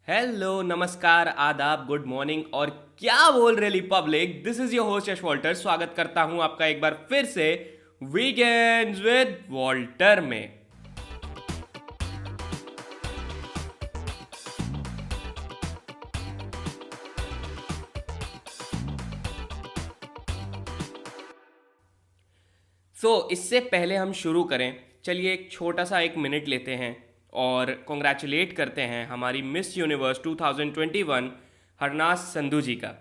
Hello, नमस्कार, आदाब, good morning और क्या बोल रही public. This is your host Yash Walter. स्वागत करता हूं आपका एक बार फिर से वीकेंड्स विद वॉल्टर में। इससे पहले हम शुरू करें, चलिए एक छोटा सा एक मिनट लेते हैं और कॉन्ग्रेचुलेट करते हैं हमारी मिस यूनिवर्स 2021 हरनाज संधू जी का।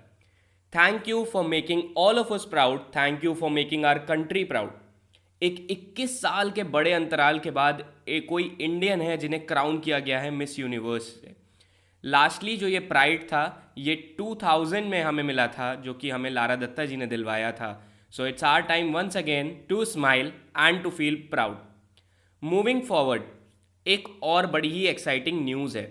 Thank you for making all of us proud, thank you for making our country proud. एक 21 साल के बड़े अंतराल के बाद एक कोई इंडियन है जिन्हें क्राउन किया गया है मिस यूनिवर्स से। लास्टली जो ये प्राइड था, ये 2000 में हमें मिला था, जो कि हमें लारा दत्ता जी ने दिलवाया था। So it's our time once again to smile and to feel proud. Moving forward, एक और बड़ी ही एक्साइटिंग न्यूज़ है।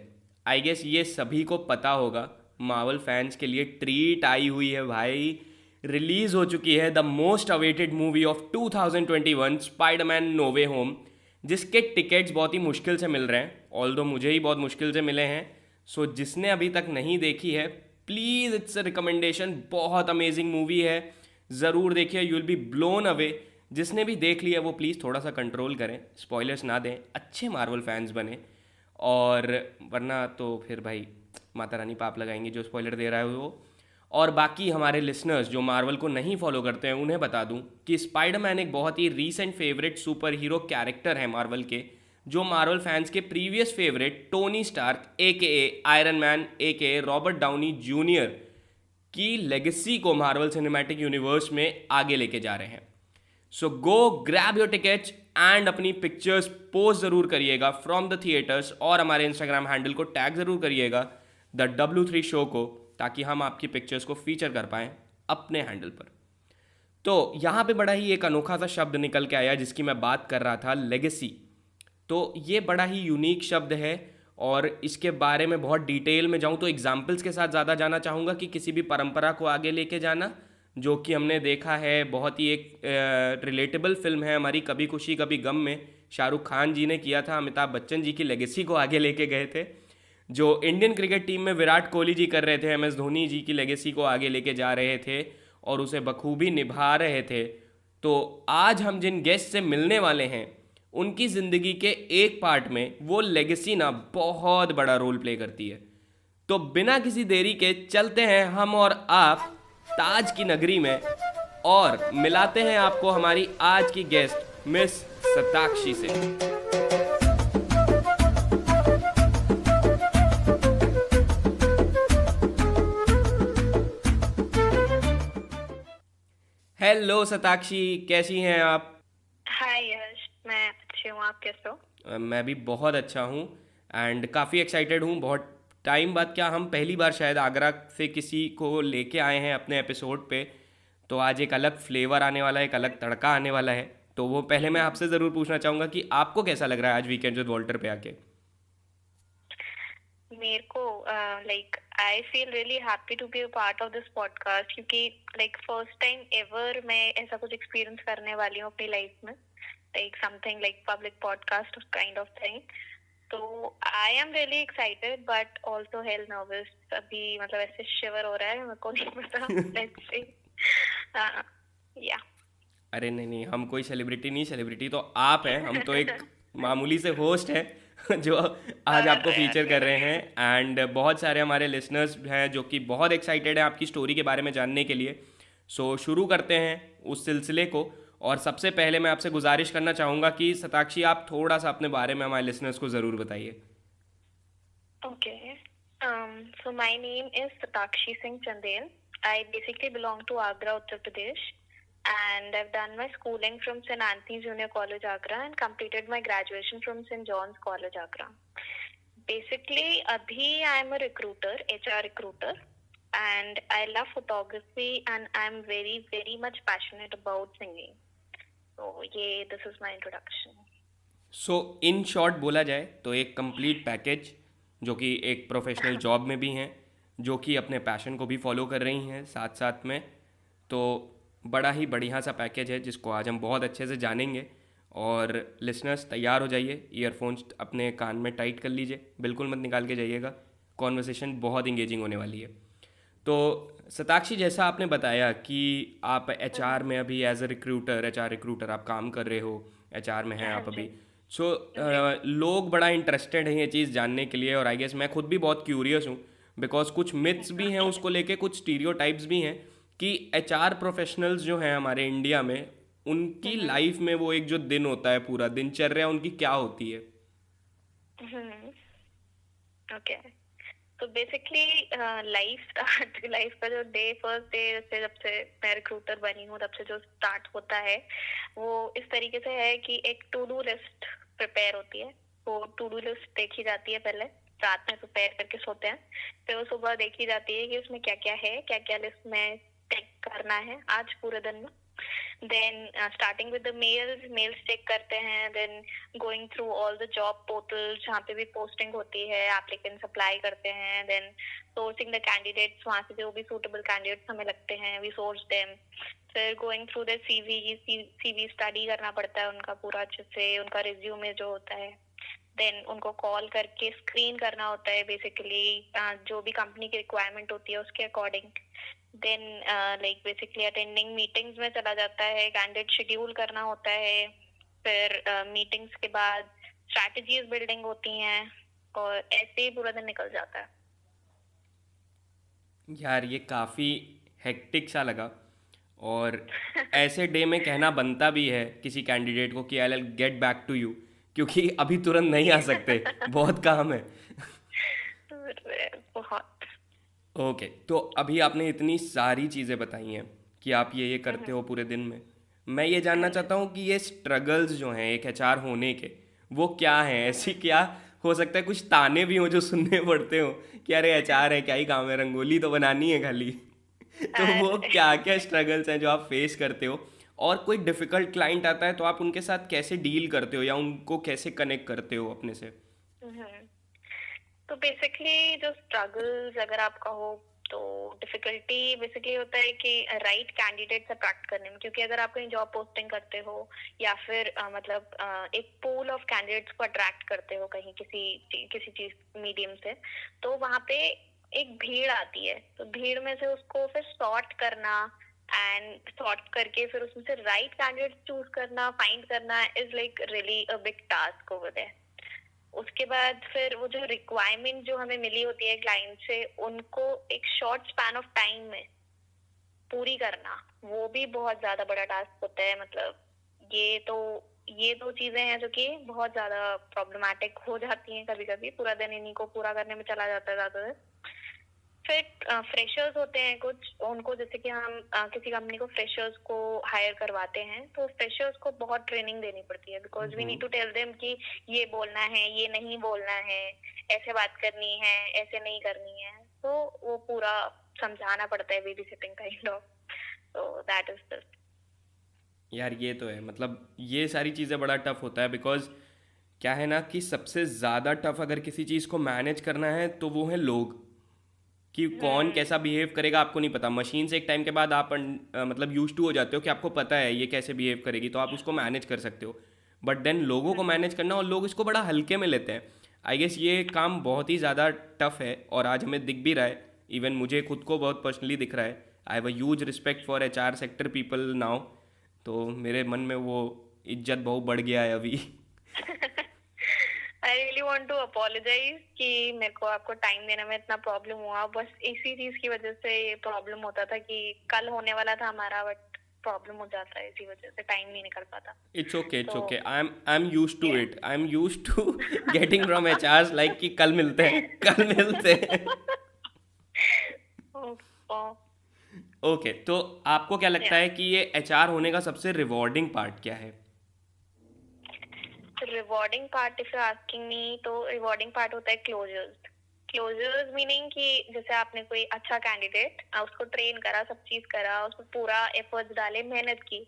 आई गेस ये सभी को पता होगा, मार्वल फैंस के लिए ट्रीट आई हुई है भाई। रिलीज हो चुकी है the most awaited movie of 2021, Spiderman no way home, जिसके टिकट्स बहुत ही मुश्किल से मिल रहे हैं, ऑल्दो मुझे ही बहुत मुश्किल से मिले हैं। सो जिसने अभी तक नहीं देखी है, प्लीज़ इट्स अ रिकमेंडेशन, बहुत अमेजिंग मूवी है, ज़रूर देखिए, you will be blown away. जिसने भी देख लिया वो प्लीज़ थोड़ा सा कंट्रोल करें, स्पॉयलर्स ना दें, अच्छे मार्वल फैंस बने। और वरना तो फिर भाई माता रानी पाप लगाएंगी जो स्पॉइलर दे रहा है वो। और बाकी हमारे लिसनर्स जो मार्वल को नहीं फॉलो करते हैं उन्हें बता दूं कि स्पाइडरमैन एक बहुत ही recent favourite superhero character है मार्वल के, जो मार्वल फैंस के previous favourite Tony Stark a k Iron Man a k Robert Downey Junior की लेगेसी को मार्वल सिनेमैटिक यूनिवर्स में आगे लेके जा रहे हैं। So go grab your tickets and अपनी पिक्चर्स पोस्ट ज़रूर करिएगा फ्रॉम द थिएटर्स, और हमारे इंस्टाग्राम हैंडल को टैग ज़रूर करिएगा द W3 शो को, ताकि हम आपकी पिक्चर्स को फीचर कर पाएँ अपने हैंडल पर। तो यहाँ पे बड़ा ही एक अनोखा सा शब्द निकल के आया जिसकी मैं बात कर रहा था, लेगेसी। तो ये बड़ा ही यूनिक शब्द है और इसके बारे में बहुत डिटेल में जाऊँ तो एग्जाम्पल्स के साथ ज़्यादा जाना चाहूँगा कि किसी भी परंपरा को आगे लेके जाना, जो कि हमने देखा है। बहुत ही एक रिलेटेबल फिल्म है हमारी कभी खुशी कभी गम में, शाहरुख खान जी ने किया था, अमिताभ बच्चन जी की लेगेसी को आगे लेके गए थे। जो इंडियन क्रिकेट टीम में विराट कोहली जी कर रहे थे, MS धोनी जी की लेगेसी को आगे लेके जा रहे थे और उसे बखूबी निभा रहे थे। तो आज हम जिन गेस्ट से मिलने वाले हैं, उनकी ज़िंदगी के एक पार्ट में वो लेगेसी ना बहुत बड़ा रोल प्ले करती है। तो बिना किसी देरी के चलते हैं हम और आप ताज की नगरी में और मिलाते हैं आपको हमारी आज की गेस्ट मिस सताक्षी से। हेलो सताक्षी, कैसी हैं आप? हाय यश, मैं अच्छी हूँ। आप कैसे हो? मैं भी बहुत अच्छा हूँ एंड काफ़ी एक्साइटेड हूँ। बहुत टाइम बाद, क्या हम पहली बार शायद आगरा से किसी को लेके आए हैं अपने एपिसोड पे, तो आज एक अलग फ्लेवर आने वाला है, एक अलग तड़का आने वाला है। तो वो पहले मैं आपसे ज़रूर पूछना चाहूँगा कि आपको कैसा लग रहा है आज वीकेंड विद वॉल्टर पे आके? मेरे को like I feel really happy to be a part of this podcast, क्योंकि लाइक फर्स्ट टाइम एवर मैं ऐसा कुछ एक्सपीरियंस करने वाली हूँ अपनी लाइफ में, like something like public podcast kind of thing. तो I am really excited but also hell nervous. अभी मतलब ऐसे शिवर हो रहा है, मेरे को नहीं पता। Let's see. या अरे नहीं नहीं, हम कोई सेलिब्रिटी नहीं, सेलिब्रिटी तो आप हैं, हम तो एक मामूली से होस्ट हैं जो आज आपको अरे फीचर कर अरे रहे हैं। एंड बहुत सारे हमारे लिसनर्स हैं जो कि बहुत एक्साइटेड हैं आपकी स्टोरी के बारे में जानने के लिए। सो शुरू करते हैं उस सिलसिले को। और सबसे पहले मैं आपसे गुजारिश करना चाहूँगा कि सताक्षी, आप थोड़ा सा अपने बारे में हमारे लिसनर्स को ज़रूर बताइए। Okay. So my name is Satakshi Singh Chandel. I basically belong to Agra, Uttar Pradesh, and I've done my schooling from St. Anthony's Junior College, Agra, and completed my graduation from St. John's College, Agra. Basically, abhi I'm a recruiter, HR recruiter, and I love photography, and I'm very, very much passionate about singing. So yeah, this is my introduction. So in short बोला जाए तो एक complete package, जो कि एक professional job में भी हैं, जो कि अपने पैशन को भी फॉलो कर रही हैं साथ साथ में। तो बड़ा ही बढ़िया सा पैकेज है जिसको आज हम बहुत अच्छे से जानेंगे। और लिसनर्स तैयार हो जाइए, ईयरफोन्स अपने कान में टाइट कर लीजिए, बिल्कुल मत निकाल के जाइएगा। कॉन्वर्सेशन बहुत इंगेजिंग होने वाली है। तो सताक्षी, जैसा आपने बताया कि आप एचआर में अभी as a recruiter, HR recruiter आप काम कर रहे हो, एचआर में हैं हाँ आप जी। अभी। सो जी। लोग बड़ा इंटरेस्टेड हैं ये चीज़ जानने के लिए, और आई गेस मैं खुद भी बहुत क्यूरियस हूँ, बिकॉज कुछ मिथ्स भी हैं ओके। उसको लेके, कुछ स्टीरियोटाइप्स भी हैं कि एचआर प्रोफेशनल्स जो हैं हमारे इंडिया में, उनकी लाइफ में वो एक जो दिन होता है, पूरा दिनचर्या उनकी क्या होती है। ओके। तो बेसिकली लाइफ का जो डे, फर्स्ट डे से जब से मैं रिक्रूटर बनी हूँ तब से जो स्टार्ट होता है वो इस तरीके से है कि एक टू डू लिस्ट प्रिपेयर होती है। वो टू डू लिस्ट देखी जाती है, पहले रात में प्रिपेयर करके सोते हैं, फिर वो सुबह देखी जाती है कि उसमें क्या क्या है, क्या क्या लिस्ट में टिक करना है आज पूरे दिन में। Then starting with the mails check करते हैं, then going through all the job portal जहाँ पे भी पोस्टिंग होती है, एप्लीकेंट्स अप्लाई करते हैं, देन सोर्सिंग द कैंडिडेट्स, वहाँ से जो भी सूटेबल कैंडिडेट्स हमें लगते हैं वी सोर्स देम। फिर going through the CV study करना पड़ता है उनका पूरा अच्छे से, उनका रिज्यूमे जो होता है। देन उनको कॉल करके स्क्रीन करना होता है बेसिकली, जो भी कंपनी की रिक्वायरमेंट होती है उसके according. Then like basically attending meetings में चला जाता है, कैंडिडेट शेड्यूल करना होता है। फिर मीटिंग्स के बाद स्ट्रैटेजीज बिल्डिंग होती हैं, और ऐसे ही पूरा दिन निकल जाता है। यार ये काफ़ी हेक्टिक सा लगा, और ऐसे डे में कहना बनता भी है किसी कैंडिडेट को कि I will get back to you, क्योंकि अभी तुरंत नहीं आ सकते, बहुत काम है। बहुत। ओके, तो अभी आपने इतनी सारी चीज़ें बताई हैं कि आप ये करते हो पूरे दिन में। मैं ये जानना हाँ जी। चाहता हूँ कि ये स्ट्रगल्स जो हैं एक एचआर होने के, वो क्या हैं, ऐसी क्या हो सकता है कुछ ताने भी हों जो सुनने पड़ते हो कि अरे एचआर है, क्या ही काम है, रंगोली तो बनानी है खाली। तो वो अरे क्या क्या स्ट्रगल्स हैं जो आप फेस करते हो, और कोई डिफ़िकल्ट क्लाइंट आता है तो आप उनके साथ कैसे डील करते हो या उनको कैसे कनेक्ट करते हो अपने से। तो बेसिकली जो स्ट्रगल्स अगर आप कहो तो डिफिकल्टी बेसिकली होता है कि राइट कैंडिडेट से अट्रैक्ट करने में, क्योंकि अगर आप कहीं जॉब पोस्टिंग करते हो या फिर एक पूल ऑफ कैंडिडेट्स को अट्रैक्ट करते हो कहीं किसी चीज मीडियम से, तो वहाँ पे एक भीड़ आती है। तो भीड़ में से उसको फिर सॉर्ट करना, एंड सॉर्ट करके फिर उसमें से राइट कैंडिडेट चूज करना, फाइंड करना is like really a big task over there. उसके बाद फिर वो जो रिक्वायरमेंट जो हमें मिली होती है क्लाइंट से, उनको एक शॉर्ट स्पैन ऑफ टाइम में पूरी करना, वो भी बहुत ज्यादा बड़ा टास्क होता है। मतलब ये दो चीजें हैं जो कि बहुत ज्यादा प्रॉब्लमैटिक हो जाती हैं, कभी कभी पूरा दिन इन्हीं को पूरा करने में चला जाता है ज्यादातर। फिर फ्रेशर्स होते हैं कुछ, उनको जैसे कि हम किसी कंपनी को फ्रेशर्स को हायर करवाते हैं, तो फ्रेशर्स को बहुत ट्रेनिंग देनी पड़ती है, because we need to tell them कि ये बोलना है, ये नहीं बोलना है, ऐसे बात करनी है, ऐसे नहीं करनी है। तो वो पूरा समझाना पड़ता है, बेबी सिटिंग काइंड ऑफ। तो दैट इज दिस। यार ये तो है, मतलब ये सारी चीज़ें बड़ा टफ होता है, बिकॉज क्या है ना कि सबसे ज़्यादा टफ अगर किसी चीज़ को मैनेज करना है तो वो है लोग, कि कौन कैसा बिहेव करेगा आपको नहीं पता। मशीन से एक टाइम के बाद आप मतलब यूज टू हो जाते हो कि आपको पता है ये कैसे बिहेव करेगी, तो आप उसको मैनेज कर सकते हो। बट देन लोगों को मैनेज करना, और लोग इसको बड़ा हल्के में लेते हैं। आई गेस ये काम बहुत ही ज़्यादा टफ है, और आज हमें दिख भी रहा है। इवन मुझे खुद को बहुत पर्सनली दिख रहा है। I have a huge respect for H R sector people now. तो मेरे मन में वो इज्जत बहुत बढ़ गया है अभी। I really want to apologize कि मेरे को आपको टाइम देने में इतना प्रॉब्लम हुआ, बस इसी चीज की वजह से ये प्रॉब्लम होता था कि कल होने वाला था हमारा, बट प्रॉब्लम हो जाता है, इसी वजह से टाइम नहीं निकल पाता। इट्स ओके, इट्स तो okay, I am used to yeah. It, I am used to getting from H R like कि कल मिलते हैं, कल मिलते हैं। Oh, oh, ओके, तो आपको क्या लगता yeah. है कि ये एच आर होने का सबसे रिवॉर्डिंग पार्ट क्या है। Rewarding part if you asking me, तो रिवॉर्डिंग पार्ट होता है क्लोजर्स। क्लोजर्स मीनिंग कि जैसे आपने कोई अच्छा कैंडिडेट, उसको ट्रेन करा, सब चीज करा, उसमें पूरा एफर्ट्स डाले, मेहनत की,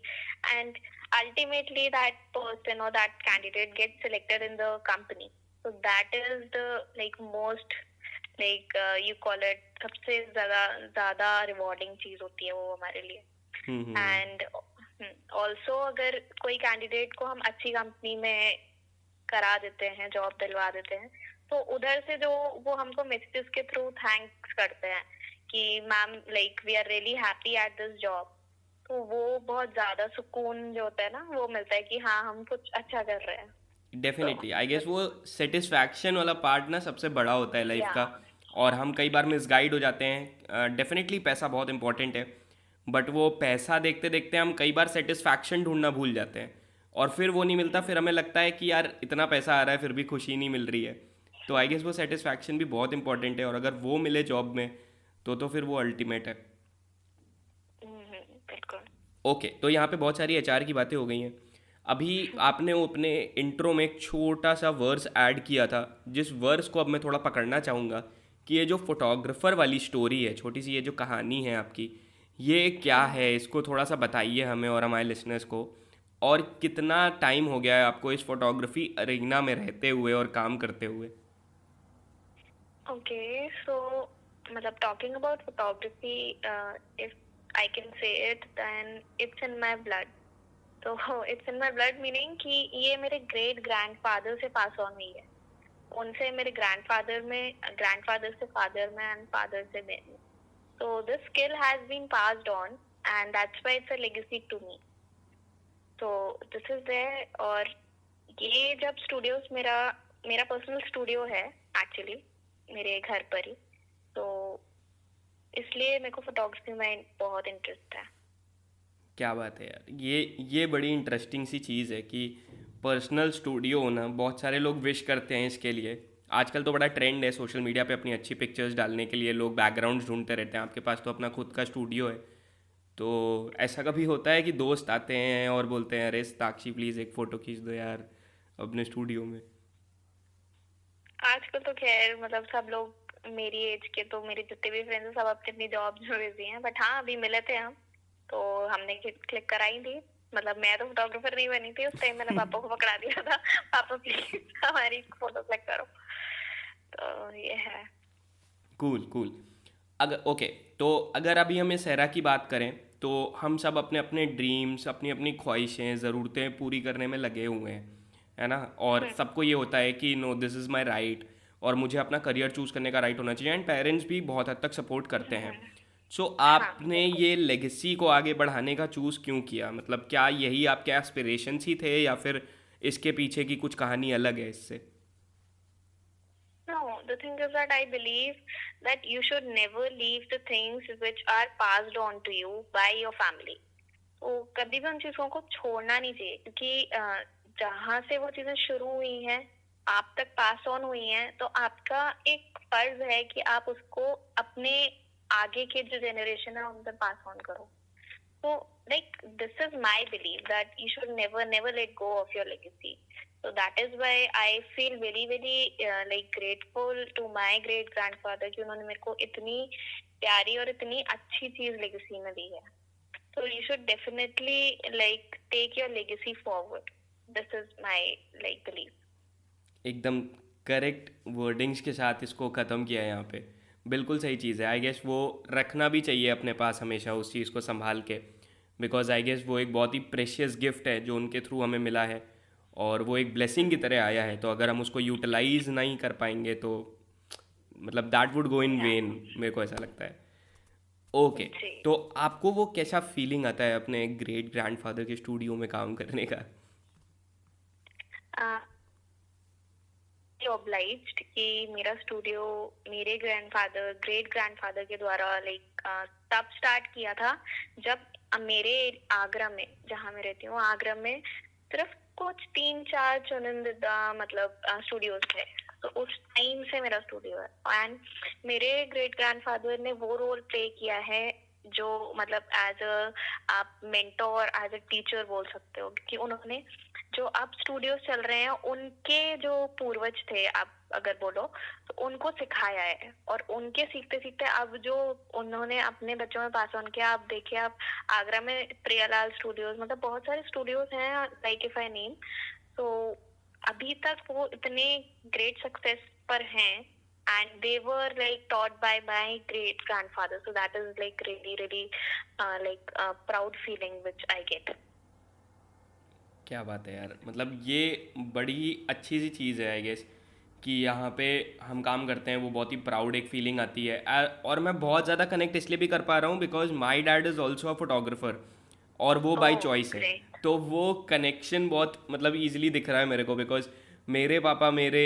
एंड अल्टीमेटली दैट पर्सन और that candidate get selected in the company. So that is the like most like you call it सबसे ज्यादा ज्यादा रिवॉर्डिंग चीज होती है वो हमारे लिए। हम्म। एंड ऑल्सो अगर कोई कैंडिडेट को हम अच्छी कंपनी में करा देते हैं, जॉब दिलवा देते हैं, तो उधर से जो वो हमको मैसेजेस के थ्रू थैंक्स करते हैं कि ma'am like we are really happy at this job, तो वो बहुत ज्यादा सुकून जो होता है ना वो मिलता है कि हाँ हम कुछ अच्छा कर रहे हैं। तो डेफिनेटली आई गेस वो सेटिस्फैक्शन वाला पार्ट ना सबसे बड़ा होता है लाइफ या का। और हम कई बार मिसगाइड हो जाते हैं। डेफिनेटली पैसा बहुत इंपॉर्टेंट है, बट वो पैसा देखते देखते हम कई बार सेटिस्फैक्शन ढूंढना भूल जाते हैं, और फिर वो नहीं मिलता, फिर हमें लगता है कि यार इतना पैसा आ रहा है फिर भी खुशी नहीं मिल रही है। तो आई गेस वो सेटिस्फैक्शन भी बहुत इंपॉर्टेंट है, और अगर वो मिले जॉब में तो फिर वो अल्टीमेट है। बिल्कुल। ओके, तो यहाँ पे बहुत सारी एचआर की बातें हो गई हैं। अभी आपने वो अपने इंट्रो में एक छोटा सा वर्स ऐड किया था, जिस वर्स को अब मैं थोड़ा पकड़ना चाहूँगा कि ये जो फोटोग्राफर वाली स्टोरी है, छोटी सी ये जो कहानी है आपकी, ये क्या है, इसको थोड़ा सा बताइए हमें और हमारे लिसनर्स को। और कितना टाइम हो गया है आपको इस फोटोग्राफी अरेना में रहते हुए और काम करते हुए? Okay, so मतलब talking about photography, if I can say it, then it's in my blood. तो it's in my blood meaning कि ये मेरे great grandfather से pass on हुई है। उनसे मेरे grandfather से father में and father से मैं। So this skill has been passed on and that's why it's a legacy to me. तो this is there। और ये जब स्टूडियोज मेरा मेरा पर्सनल स्टूडियो है एक्चुअली मेरे घर पर ही, तो इसलिए मेरे को फोटोग्राफी में बहुत इंटरेस्ट है। क्या बात है यार, ये बड़ी इंटरेस्टिंग सी चीज़ है कि पर्सनल स्टूडियो होना। बहुत सारे लोग विश करते हैं इसके लिए। आजकल तो बड़ा ट्रेंड है सोशल मीडिया पे अपनी अच्छी पिक्चर्स डालने के लिए, लोग बैकग्राउंड्स ढूंढते रहते हैं। आपके पास तो अपना खुद का स्टूडियो है। तो ऐसा कभी होता है कि दोस्त आते हैं और बोलते हैं अरे साक्षी प्लीज़ एक फ़ोटो खींच दो यार अपने स्टूडियो में? आजकल तो खैर मतलब सब लोग मेरी एज के, तो मेरे जितने भी फ्रेंड्स हैं सब अपनी अपनी जॉब में बिजी हैं, बट हाँ अभी मिले थे हम, तो हमने क्लिक कराई थी। मतलब मैं तो फोटोग्राफर नहीं बनी थी उस टाइम, मैंने पापा को पकड़ा दिया था, पापा प्लीज हमारी फोटो क्लिक करो। तो ये है। Cool cool. अगर ओके, तो अगर अभी हम इस एरा की बात करें, तो हम सब अपने अपने ड्रीम्स, अपनी अपनी ख्वाहिशें, ज़रूरतें पूरी करने में लगे हुए हैं, है ना? और सबको ये होता है कि no this is my right, और मुझे अपना करियर चूज़ करने का राइट होना चाहिए, एंड पेरेंट्स भी बहुत हद तक सपोर्ट करते हैं। सो हाँ आपने बिल्कुल। ये लेगेसी को आगे बढ़ाने का चूज़ क्यों किया? मतलब क्या यही आपके एस्पिरेशंस ही थे, या फिर इसके पीछे की कुछ कहानी अलग है इससे? No, the thing is that I believe that you should never leave the things which are passed on to you by your family. तो कभी भी उन चीजों को छोड़ना नहीं चाहिए, क्योंकि जहाँ से वो चीजें शुरू हुई हैं, आप तक पास ऑन हुई हैं, तो आपका एक फर्ज है कि आप उसको अपने आगे के जो जनरेशन है उन पर पास ऑन करो। So, like, this is my belief that you should never let go of your legacy. So that is why I feel very like grateful to my great grandfather कि उन्होंने मेरे को इतनी प्यारी और इतनी अच्छी चीज legacy में दी है। So you should definitely like take your legacy forward. This is my like belief. एकदम करेक्ट वर्डिंग्स के साथ इसको ख़त्म किया है यहाँ पे। बिल्कुल सही चीज़ है। आई गेस वो रखना भी चाहिए अपने पास हमेशा उस चीज़ को संभाल के, बिकॉज आई गेस वो एक बहुत ही प्रेशियस गिफ्ट है जो उनके थ्रू हमें मिला है, और वो एक ब्लेसिंग की तरह आया है। तो अगर हम उसको यूटिलाइज नहीं कर पाएंगे तो मतलब that would go in Yeah. When, मेरे को ऐसा लगता है। ओके, जी। तो आपको वो कैसा फीलिंग आता है अपने ग्रेट ग्रैंडफादर के स्टूडियो में काम करने का? ऑब्लाइज्ड कि मेरा स्टूडियो मेरे ग्रेट ग्रैंडफादर के द्वारा लाइक तब स्टार्ट किया था जब मेरे आगरा में, जहाँ मैं रहती हूँ आगरा में, सिर्फ कुछ 3-4 चुनिंदा मतलब स्टूडियोज थे। तो उस टाइम से मेरा स्टूडियो है, एंड मेरे ग्रेट ग्रैंडफादर ने वो रोल प्ले किया है जो मतलब एज अ आप मेंटोर, एज अ टीचर बोल सकते हो, क्योंकि उन्होंने जो अब स्टूडियोज चल रहे हैं उनके जो पूर्वज थे आप अगर बोलो, तो उनको सिखाया है, और उनके सीखते सीखते अब जो उन्होंने अपने बच्चों में पास ऑन किया। आप देखिए, आप आगरा में प्रियालाल स्टूडियोज, मतलब बहुत सारे स्टूडियोज हैं लाइक इफ आई नेम। तो अभी तक वो इतने ग्रेट सक्सेस पर हैं, and they were like taught by my great grandfather, so that is like really like a proud feeling which I get. क्या बात है यार, मतलब ये बड़ी अच्छी सी चीज़ है आई गेस कि यहाँ पे हम काम करते हैं, वो बहुत ही प्राउड एक फीलिंग आती है। और मैं बहुत ज़्यादा कनेक्ट इसलिए भी कर पा रहा हूँ because my dad is also a photographer, और वो बाई ओह चॉइस है। ग्रेट। तो वो कनेक्शन बहुत मतलब ईजिली दिख रहा है मेरे को, बिकॉज मेरे पापा मेरे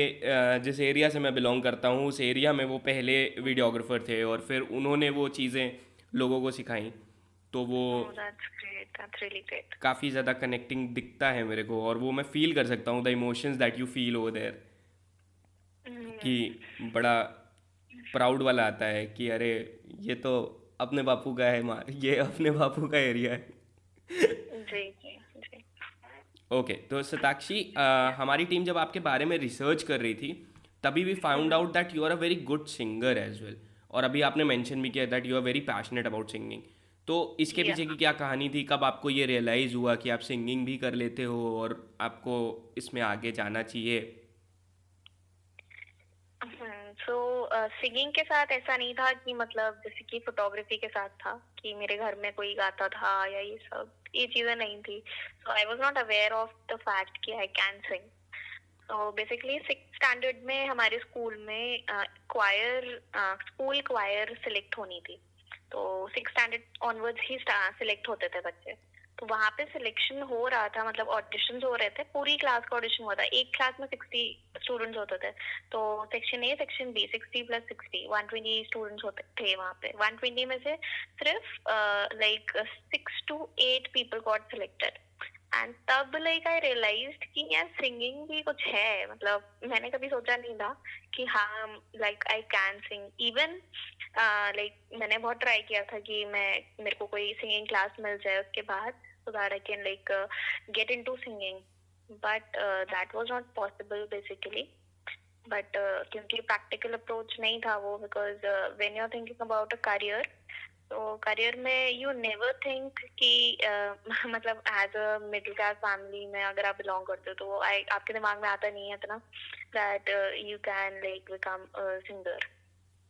जिस एरिया से मैं बिलोंग करता हूँ उस एरिया में वो पहले वीडियोग्राफर थे, और फिर उन्होंने वो चीज़ें लोगों को सिखाई। तो वो oh that's great, that's really great. काफ़ी ज़्यादा कनेक्टिंग दिखता है मेरे को, और वो मैं फील कर सकता हूँ the emotions that you feel over there, कि बड़ा प्राउड वाला आता है कि अरे ये तो अपने बापू का है, ये अपने बापू का एरिया है। जी जी जी। ओके, तो सताक्षी, हमारी टीम जब आपके बारे में रिसर्च कर रही थी तभी we found out that you are a very good singer as well, और अभी आपने मेंशन भी किया that you are very passionate about singing. तो इसके या पीछे की क्या कहानी थी, कब आपको ये रियलाइज़ हुआ कि आप सिंगिंग भी कर लेते हो और आपको इसमें आगे जाना चाहिए? सो सिंगिंग के साथ ऐसा नहीं था कि मतलब जैसे कि फोटोग्राफी के साथ था कि मेरे घर में कोई गाता था या ये चीजें नहीं थी। So I was not aware of the fact कि आई कैन सिंग। तो बेसिकली 6th स्टैंडर्ड में हमारे स्कूल में स्कूल क्वायर सिलेक्ट होनी थी। तो 6th स्टैंडर्ड ऑनवर्ड्स ही सिलेक्ट होते थे बच्चे। तो वहाँ पे सिलेक्शन हो रहा था, मतलब ऑडिशंस हो रहे थे, पूरी क्लास का ऑडिशन हुआ था। एक क्लास में 60 स्टूडेंट्स होते थे। तो section A section B 60 + 60 120 students होते थे वहाँ पे। 120 में से सिर्फ like 6 to 8 people got selected. And तब लाइक आई रियलाइज्ड कि यार सिंगिंग भी कुछ है। मतलब मैंने कभी सोचा नहीं था कि हाँ like I can sing even. Like मैंने बहुत ट्राई किया था कि मेरे को कोई सिंगिंग क्लास मिल जाए उसके बाद, so that I can like get into singing, but that was not possible basically. But क्योंकि प्रैक्टिकल अप्रोच नहीं था वो, because when you are thinking about a career, तो करियर में यू नेवर थिंक कि मतलब as a middle class family में अगर आप बिलोंग करते हो तो आपके दिमाग में आता नहीं है इतना that you can like become singer,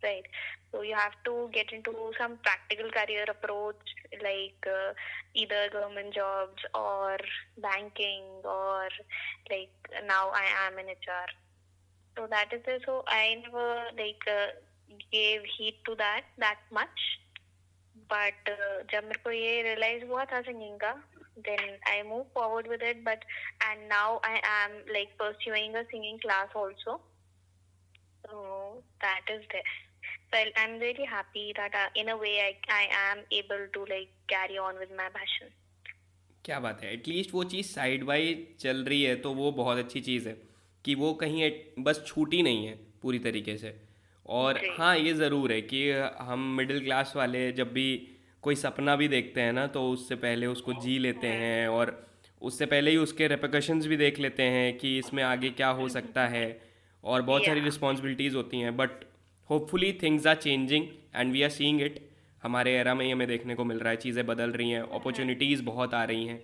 right? So you have to get into some practical career approach, like either government jobs or banking, or like now I am in HR. So that is it. So I never like gave heed to that much. But जब मेरे को ये realize हुआ था singing का, then I moved forward with it. But and now I am like pursuing a singing class also. So that is there. So I'm really happy that in a way I am able to like carry on with my passion. क्या बात है, at least वो चीज़ side by चल रही है तो वो बहुत अच्छी चीज़ है कि वो कहीं बस छूटी नहीं है पूरी तरीके से। और जी हाँ, ये ज़रूर है कि हम मिडिल क्लास वाले जब भी कोई सपना भी देखते हैं ना तो उससे पहले उसको जी लेते हैं, और उससे पहले ही उसके रेpercussions भी देख लेते हैं कि इसमें आगे क्या हो सकता है, और बहुत सारी या रिस्पॉन्सिबिलिटीज़ होती हैं। But hopefully things are changing and we are seeing it. हमारे एरा में ही हमें देखने को मिल रहा है, चीज़ें बदल रही हैं, अपॉर्चुनिटीज़ बहुत आ रही हैं।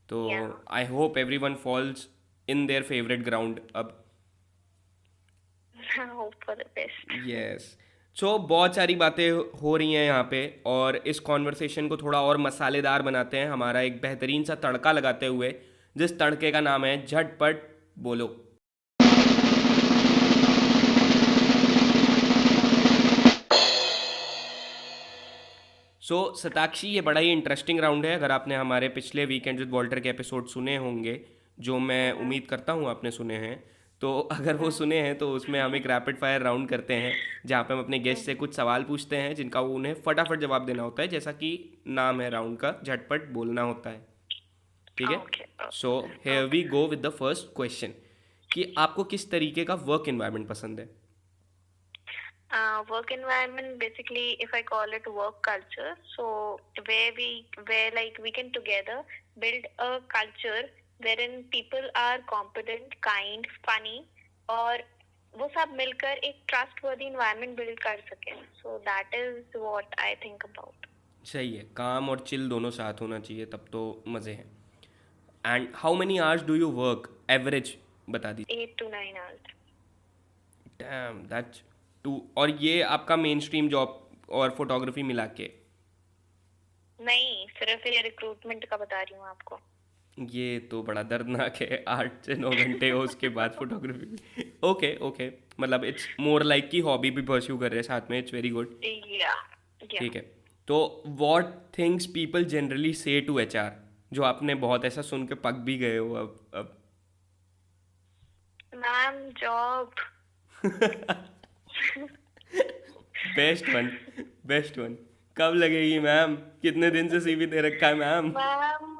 तो yeah I hope everyone falls in their favourite ground अब। hope for the best. Yes. So बहुत सारी बातें हो रही हैं यहाँ पे, और इस कॉन्वर्सेशन को थोड़ा और मसालेदार बनाते हैं हमारा एक बेहतरीन सा तड़का लगाते हुए, जिस तड़के का नाम है झटपट बोलो। सताक्षी, ये बड़ा ही इंटरेस्टिंग राउंड है। अगर आपने हमारे पिछले वीकेंड विद वॉल्टर के एपिसोड सुने होंगे, जो मैं उम्मीद करता हूँ आपने सुने हैं, तो अगर वो सुने हैं तो उसमें हम एक रैपिड फायर राउंड करते हैं जहाँ पे हम अपने गेस्ट से कुछ सवाल पूछते हैं जिनका वो उन्हें फटाफट जवाब देना होता है, जैसा कि नाम है राउंड का, झटपट बोलना होता है। ठीक है? Okay. So here we go with the first question, कि आपको किस तरीके का वर्क इन्वायरमेंट पसंद है? Work environment basically, if I call it work culture, so where like we can together build a culture wherein people are competent, kind, funny, और वो सब मिलकर एक trustworthy environment build कर सकें. So that is what I think about. सही है, काम और चिल दोनों साथ होना चाहिए, तब तो मज़े हैं। And how many hours do you work average, बता दीजिए। 8 to 9 hours. Damn, that's too. और ये आपका मेन स्ट्रीम जॉब और फोटोग्राफी मिला के? नहीं, सिर्फ ये रिक्रूटमेंट का बता रही हूँ आपको. ये तो बड़ा दर्दनाक है, 8 से 9 घंटे हो उसके बाद फोटोग्राफी। ओके ओके, मतलब इट्स मोर लाइक कि हॉबी भी परस्यू कर रहे हैं साथ में, it's very good. Yeah, yeah. ठीक है, तो व्हाट थिंग्स पीपल जनरली से टू एचआर, जो आपने बहुत ऐसा सुन के पक भी गए हो अब। Ma'am, job. Best one, best one. कब लगेगी मैम, कितने दिन से सीवी दे रखा है मैम?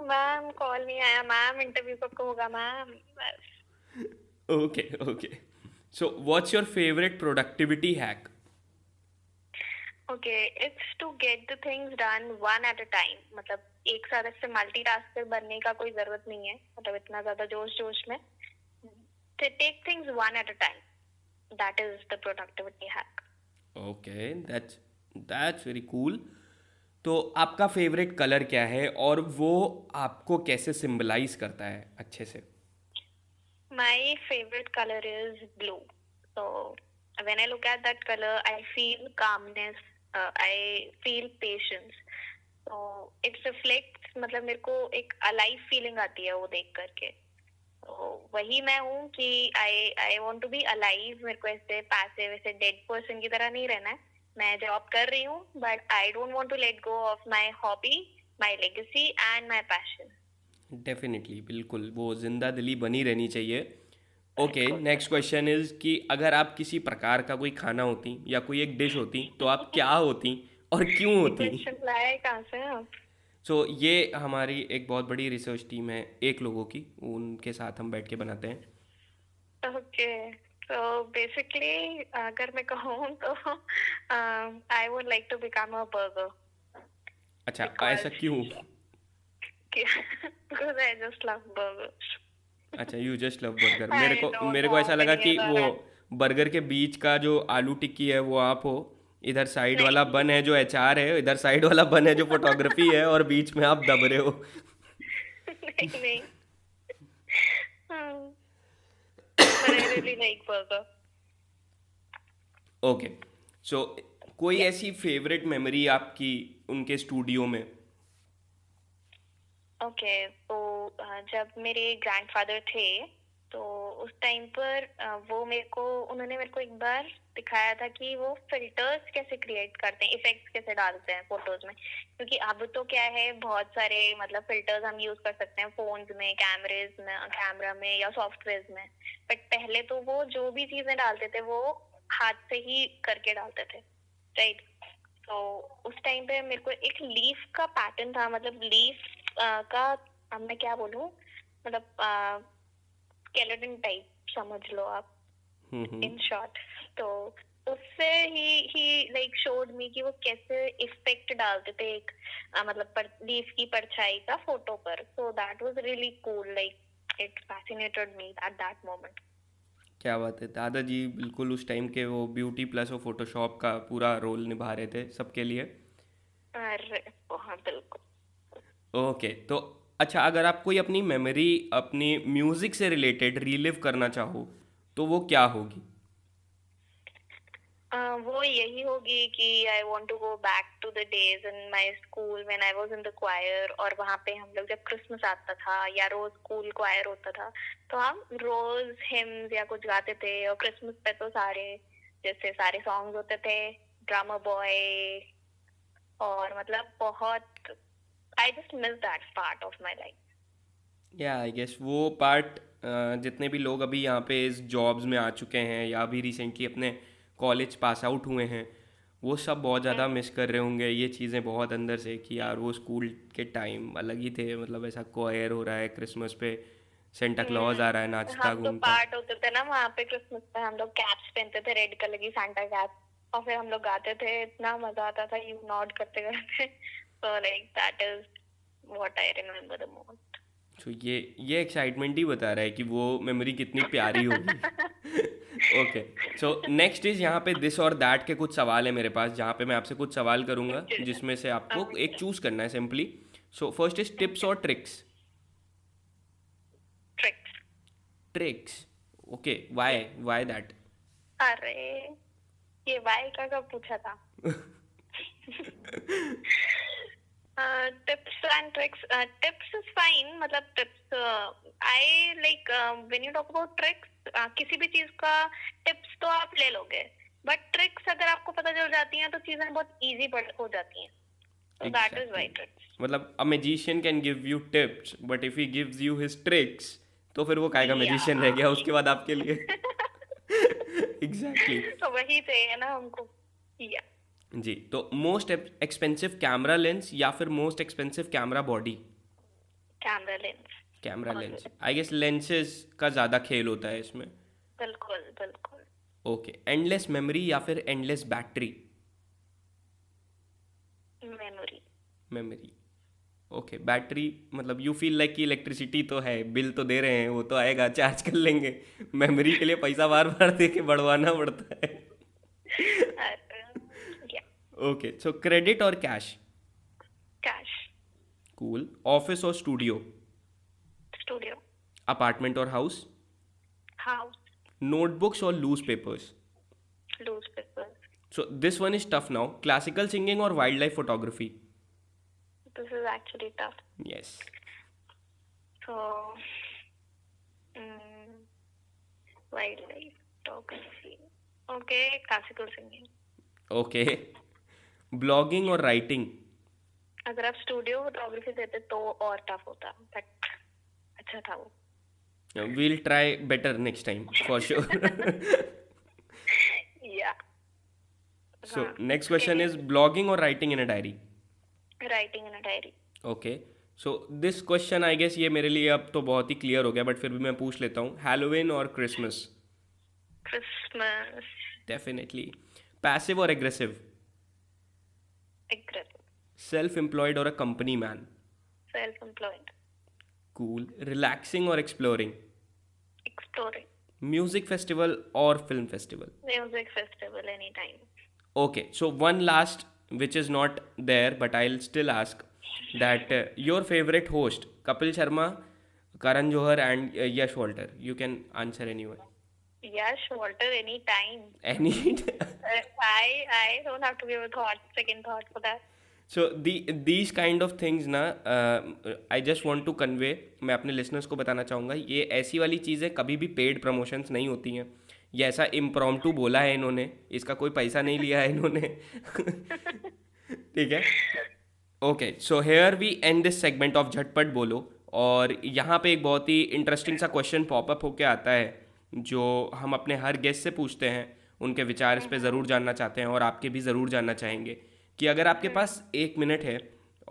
मैम कॉल नहीं आया मैम, इंटरव्यू कब को होगा मैम, बस। Okay okay, so what's your favourite productivity hack? Okay, it's to get the things done one at a time. मतलब एक साथ ऐसे मल्टीटास्कर बनने का कोई जरूरत नहीं है, मतलब इतना ज्यादा जोश जोश में। To take things one at a time. That is the productivity hack. Okay, that's very cool. तो आपका फेवरेट कलर क्या है और वो आपको कैसे सिंबलाइज करता है अच्छे से? My favorite color is blue. So when I look at that color, I feel calmness. I feel patience. So it reflects, मतलब मेरे को एक alive feeling आती है वो देख करके। तो वही मैं हूँ कि I want to be alive. मेरे को ऐसे passive ऐसे dead person की तरह नहीं रहना है। मैं जॉब कर रही हूँ, but I don't want to let go of my hobby, my legacy and my passion. Definitely, बिल्कुल, वो जिंदा दिली बनी रहनी चाहिए। ओके, बिल्कुल। नेक्स्ट क्वेश्चन इज कि अगर आप किसी प्रकार का कोई खाना होती या कोई एक डिश होती तो आप क्या होती और क्यों ये होती? क्वेश्चन लाए कहाँ से आप? सो ये हमारी एक बहुत बड़ी रिसर्च टीम है, एक लोगों की, उनके साथ हम बैठ के बनाते हैं। ओके, तो बेसिकली अगर मैं कहूँ तो I would like to become a burger अच्छा, ऐसा बिकॉज क्यों? Because I just love burgers. अच्छा, यू जस्ट लव बर्गर। मेरे आई को डोंट मेरे को ऐसा हैव लगा एनी कि वो अदर। बर्गर के बीच का जो आलू टिक्की है वो आप हो, इधर साइड वाला नहीं। बन है जो एचआर है, इधर साइड वाला बन है जो फोटोग्राफी है, और बीच में आप दब रहे हो। नहीं नहीं, but I really like burger. Okay, so कोई Yeah. ऐसी फेवरेट मेमोरी आपकी उनके स्टूडियो में? ओके, तो जब मेरे ग्रैंडफादर थे तो उस टाइम पर उन्होंने मेरे को एक बार दिखाया था कि वो फिल्टर्स कैसे क्रिएट करते हैं, इफेक्ट्स कैसे डालते हैं फोटोज में। क्योंकि अब तो क्या है, बहुत सारे मतलब फिल्टर्स हम यूज कर सकते हैं फोन्स में, कैमरा में या सॉफ्टवेयर में। बट पहले तो वो जो भी चीजें डालते थे वो हाथ से ही करके डालते थे, राइट? तो उस टाइम पे मेरे को एक लीफ का पैटर्न था, मतलब लीफ का, अब मैं क्या बोलूं, मतलब स्केलेटन टाइप समझ लो आप, इन शॉर्ट। तो उससे ही लाइक शोड मी कि वो कैसे इफेक्ट डालते थे एक मतलब लीफ की परछाई का फोटो पर। So that was really cool, like it fascinated me at that moment. क्या बात है, दादाजी बिल्कुल उस टाइम के वो ब्यूटी प्लस और फोटोशॉप का पूरा रोल निभा रहे थे सबके लिए। अरे हाँ बिल्कुल। ओके, तो अच्छा, अगर आप कोई अपनी मेमोरी अपनी म्यूजिक से रिलेटेड रीलिव करना चाहो तो वो क्या होगी? वो यही होगी कि I want to go back to the days in my school when I was in the choir. और वहाँ पे हम लोग जब क्रिसमस आता था या रोज स्कूल क्वायर होता था तो हम रोज हिम्स या कुछ गाते थे। और क्रिसमस पे तो जैसे सारे सॉन्ग्स होते थे, ड्रामा बॉय, और मतलब बहुत I just miss that part of my life. या आई गेस वो पार्ट जितने भी लोग अभी यहाँ पे इस जॉब्स में आ चुके हैं या अभी रिसेंटली अपने कॉलेज पास आउट हुए हैं, वो सब बहुत ज़्यादा मिस कर रहे होंगे ये चीज़ें बहुत अंदर से, कि यार वो स्कूल के टाइम अलग ही थे। मतलब ऐसा कोयर हो रहा है क्रिसमस पे, सेंटा क्लॉज आ रहा है नाचता हम तो घूमता। पार्ट होते थे ना वहाँ पे क्रिसमस पे, हम लोग कैप्स पहनते थे, रेड कलर की सांता कैप, और फिर हम लोग गाते थे, इतना मजा आता था यू नॉट करते करते। So like that is what I remember the most. तो ये एक्साइटमेंट ही बता रहा है कि वो मेमोरी कितनी प्यारी होगी। ओके, सो नेक्स्ट इज यहाँ पे दिस और दैट के कुछ सवाल है मेरे पास, जहाँ पे मैं आपसे कुछ सवाल करूँगा जिसमें से आपको एक चूज करना है simply. So first is tips और tricks. Tricks. Tricks, okay, why that? अरे ये वाई का कब पूछा था? Tips and tricks. Tips is fine. मतलब tips. I like when you talk about tricks. किसी भी चीज का tips तो आप ले लोगे. But tricks अगर आपको पता चल जाती हैं तो चीजें बहुत easy हो जाती हैं. So that is why Exactly. tricks. मतलब a magician can give you tips, but if he gives you his tricks, तो फिर वो काहेगा magician रह गया उसके बाद आपके लिए. Exactly. तो वही चाहिए ना हमको. Yeah. जी, तो मोस्ट एक्सपेंसिव कैमरा लेंस या फिर most expensive camera body? Camera lens. Camera Always. Lens. I guess lenses का ज़्यादा खेल होता है इसमें. बिल्कुल बिल्कुल. ओके, एंडलेस मेमोरी या फिर endless battery? Memory. Memory. Okay, battery मतलब यू फील लाइक कि इलेक्ट्रिसिटी तो है, बिल तो दे रहे हैं, वो तो आएगा, चार्ज कर लेंगे. मेमोरी के लिए पैसा बार बार दे के बढ़वाना पड़ता है. Yeah. ओके, सो क्रेडिट और कैश? Cash. कूल. ऑफिस और स्टूडियो? Studio. अपार्टमेंट और हाउस? House. नोटबुक्स और loose papers? Loose papers. So this one is tough now. Classical singing or wildlife photography? This is actually tough. Yes. So, mm, wildlife photography. Okay, classical singing. Okay. Blogging or writing? अगर आप studio photography देते तो और tough होता, but अच्छा था वो. We'll try better next time for sure. Yeah. So next question is blogging or writing in a diary? Writing in a diary. Okay. So this question I guess ये मेरे लिए अब तो बहुत ही क्लियर हो गया, बट फिर भी मैं पूछ लेता हूँ. Halloween और Christmas? Christmas. Definitely. Passive or aggressive? Aggressive. Self-employed or a company man? Self-employed. Cool. Relaxing or exploring? Exploring. Music festival or film festival? Music festival anytime. Okay, so one last, which is not there, but I'll still ask that your favorite host, Kapil Sharma, Karan Johar, and Yash Walter. You can answer anyone. Yash Walter anytime. Any. I don't have to give a second thought for that. So these kind of things ना, I just want to convey, मैं अपने listeners को बताना चाहूँगा, ये ऐसी वाली चीज़ें कभी भी पेड प्रमोशंस नहीं होती हैं. ये ऐसा इम्प्रॉम्प्टू बोला है इन्होंने, इसका कोई पैसा नहीं लिया है इन्होंने. ठीक है. Okay, so here we end this segment of झटपट बोलो. और यहाँ पे एक बहुत ही इंटरेस्टिंग सा क्वेश्चन पॉपअप होके आता है जो हम अपने हर गेस्ट से पूछते हैं. उनके विचार इस पे ज़रूर जानना चाहते हैं और आपके भी ज़रूर जानना चाहेंगे कि अगर आपके पास 1 मिनट है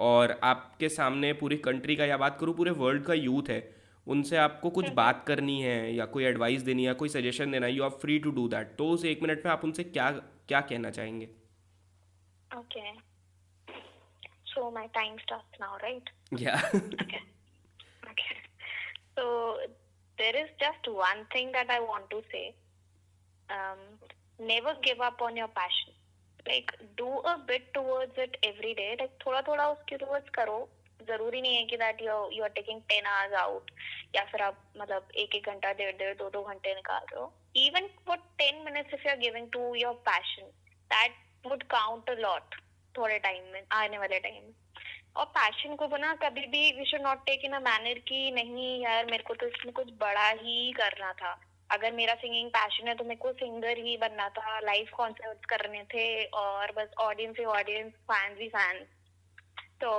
और आपके सामने पूरी कंट्री का, या बात करूँ पूरे वर्ल्ड का यूथ है, उनसे आपको कुछ बात करनी है या कोई एडवाइस देनी है या कोई सजेशन देना है, you are free to do that. तो उस 1 मिनट में आप उनसे क्या क्या कहना चाहेंगे? Okay. So my time starts now, right? या. Okay. Okay. So there is just one thing that I want to say. Never give up on your passion. Like do a bit towards it every day. Like थोड़ा थोड़ा उसके towards करो. जरूरी नहीं है कि that you are taking 10 hours out या फिर आप मतलब 1 घंटा 1.5 2 घंटे निकाल रहे हो. Even for 10 minutes if you are giving to your passion, that would count a lot. थोड़े टाइम में, आने वाले टाइम में. और पैशन को ना कभी भी we should not take in a manner कि नहीं यार मेरे को तो इसमें कुछ बड़ा ही करना था. अगर मेरा सिंगिंग पैशन है तो मेरे को सिंगर ही बनना था, लाइव कॉन्सर्ट्स करने थे और बस ऑडियंस ही ऑडियंस, फैंस ही फैंस. तो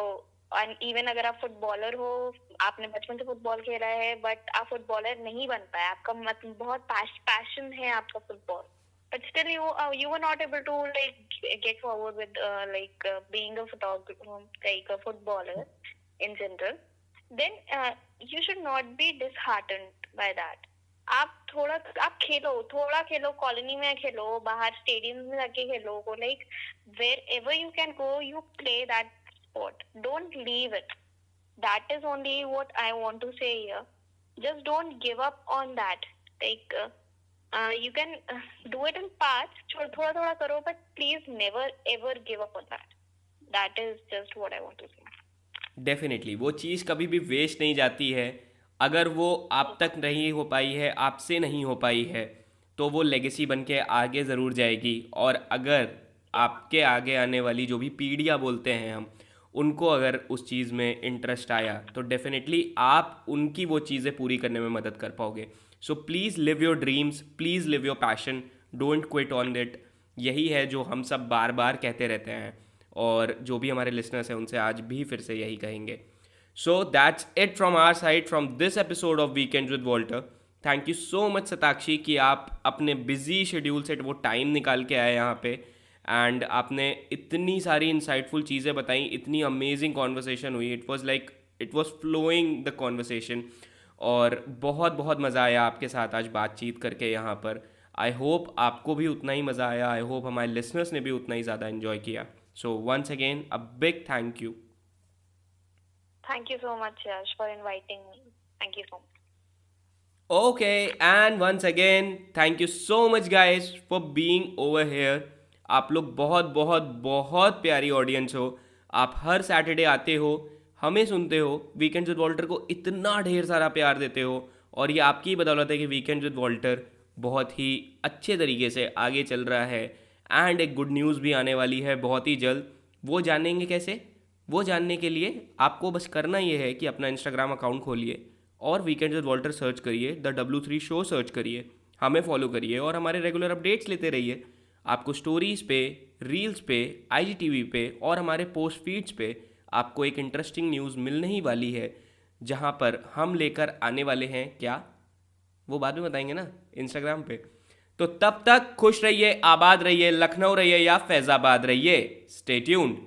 इवन अगर आप फुटबॉलर हो, आपने बचपन से फुटबॉल खेला है बट आप फुटबॉलर नहीं बन पाए, आपका मतलब बहुत पैशन है आपका football, but still you were not able to like get forward with being a photographer, like a footballer in general, then you should not be disheartened by that. आप थोड़ा खेलो, कॉलोनी में खेलो, बाहर स्टेडियम में जाके खेलो, like wherever you can go you play that sport, don't leave it. That is only what I want to say here. Just don't give up on that. Like you can do it in parts, थोड़ा थोड़ा करो, but please never ever give up on that. That is just what I want to say. Definitely वो चीज़ कभी भी waste नहीं जाती है. अगर वो आप तक नहीं हो पाई है, आपसे नहीं हो पाई है, तो वो लेगेसी बन के आगे ज़रूर जाएगी. और अगर आपके आगे आने वाली जो भी पीढ़ियाँ बोलते हैं हम, उनको अगर उस चीज़ में इंटरेस्ट आया तो डेफिनेटली आप उनकी वो चीज़ें पूरी करने में मदद कर पाओगे. So please live your dreams, please live your passion, don't quit on it. यही है जो हम सब बार बार कहते रहते हैं और जो भी हमारे लिसनर्स हैं उनसे आज भी फिर से यही कहेंगे. So that's it from our side from this episode of weekends with Walter. Thank you so much Satakshi कि आप अपने बिजी शेड्यूल से वो टाइम निकाल के आए यहाँ पे एंड आपने इतनी सारी इंसाइटफुल चीज़ें बताई. इतनी अमेजिंग कॉन्वर्सेशन हुई. It was flowing the conversation और बहुत बहुत मज़ा आया आपके साथ आज बातचीत करके यहाँ पर. आई होप आपको भी उतना ही मज़ा आया. आई होप हमारे लिसनर्स ने भी उतना ही ज़्यादा इन्जॉय किया. So once again a big thank you. Thank you so much, Yash, for inviting me. Thank you so much. Okay, and once again, thank you so much guys for being over here. आप लोग बहुत बहुत बहुत प्यारी audience हो. आप हर Saturday आते हो, हमें सुनते हो, वीकेंड्स विद वॉल्टर को इतना ढेर सारा प्यार देते हो और ये आपकी ही बदौलत है कि वीकेंड्स विद वॉल्टर बहुत ही अच्छे तरीके से आगे चल रहा है. एंड एक गुड न्यूज़ भी आने वाली है बहुत ही जल्द. वो जानेंगे कैसे? वो जानने के लिए आपको बस करना ये है कि अपना इंस्टाग्राम अकाउंट खोलिए और वीकेंड्स विद वॉल्टर सर्च करिए, द W3 शो सर्च करिए, हमें फॉलो करिए और हमारे रेगुलर अपडेट्स लेते रहिए. आपको स्टोरीज़ पे, रील्स पे, IGTV पे और हमारे पोस्ट फीड्स पे आपको एक इंटरेस्टिंग न्यूज़ मिलने ही वाली है जहाँ पर हम लेकर आने वाले हैं क्या, वो बाद में बताएंगे ना इंस्टाग्राम पे. तो तब तक खुश रहिए, आबाद रहिए, लखनऊ रहिए या फैज़ाबाद रहिए. Stay tuned.